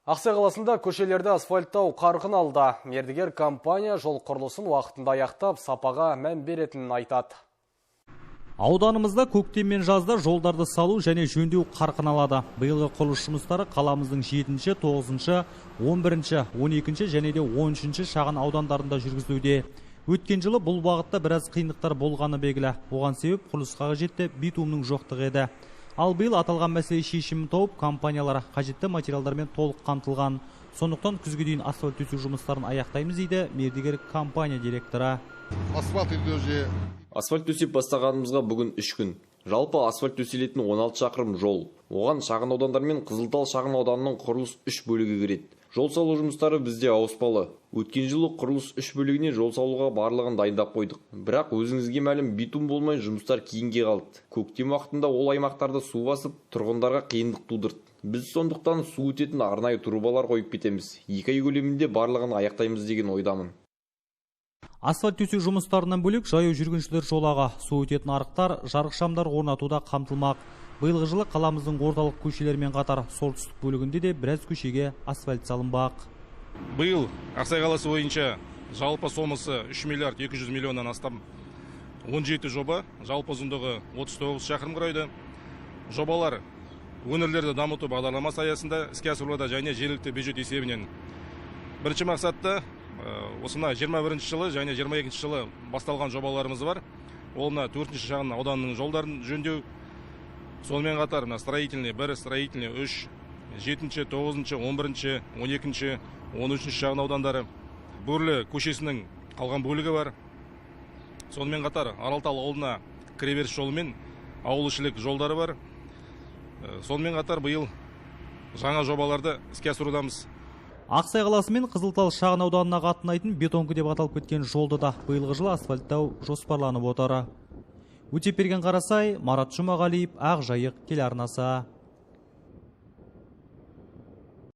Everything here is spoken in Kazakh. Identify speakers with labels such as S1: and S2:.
S1: Ақсай қаласында көшелерді асфальттау қарқын алды. Мердігер компания жол құрылысын уақытында аяқтап, сапаға мән беретінін айтады.
S2: Ауданымызда көктем мен жазда жолдарды салу және жөндеу қарқын алады. Биылғы құрылыс жұмыстары қаламыздың 7-ші, 9-ші, 11-ші, 12-ші және де 13-ші шағын аудандарында жүргізілуде. Өткен жылы бұл бағытта біраз қиындықтар болғаны белгілі. Оған себеп құрылысқа қажетті битумның жоқтығы еді. Ал биыл аталған мәселе шешімін тауып, компаниялар қажетті материалдармен толық қамтылған. Сондықтан күзге дейін асфальт төсеу жұмыстарын аяқтаймыз дейді мердігер компания директоры.
S3: Асфальт төсеп бастағанымызға бүгін 3 күн. Жалпы асфальт төселетін 16 шақырым жол. Оған шағын аудандар мен Қызылтал шағын ауданының құрылыс 3 бөлігі кіреді. Жол салу жұмыстары бізде ауыспалы. Өткен жылы құрылыс 3 бөлігіне жол салуға барлығын дайындап қойдық. Бірақ өзіңізге мәлім битум болмай жұмыстар кейінге қалды. Көктем уақытында ол аймақтарды су басып, тұрғындарға қиындық тудырды. Біз сондықтан су өтетін арнайы трубалар қойып кетеміз. 2 ай көлемінде барлығын аяқтаймыз деген ойдамын.
S2: Асфальт төсеу жұмыстарынан бөлек жаяу жүргіншілер жолағы, су өтетін арықтар, жарық шамдар орнатуда қамтылмақ. Биылғы жылы қаламыздың орталық көшелермен қатар солтүстік бөлігінде де біраз көшеге асфальт салынбақ.
S4: Биыл Ақсай қаласы бойынша жалпы сомасы 3 миллиард 200 миллионнан астам 17 жоба, жалпы ұзындығы 39 шақырым құрайды. Жобалар өңірлерді дамыту бағдарламасы аясында іске асырылуда және жергілікті бюджет есебінен. Бірінші мақсатта осына 21 жылы және 22 жылы басталған жобаларымыз бар. Ол 4-ші шағын ауданның жолдарын жөндеу. Сонымен қатар строительный 1, строительный 3, 7-ші, 9-ші, 11-ші, 12-ші, 13-ші шағын аудандары. Бөрлі көшесінің қалған бөлігі бар. Сонымен қатар Аралтал ауылына кіреберіс жолы мен ауылішілік жолдары бар. Сонымен қатар биыл жаңа жобаларды іске асырудамыз.
S2: Ақсай қаласы мен Қызылтал шағын ауданына қатынайтын бетонкы деп аталып кеткен жолды да биылғы жылы асфальттау жоспарланып отыр. Өтепберген Қарасай, Марат Жұмағалиев, Ақ Жайық телеарнасы.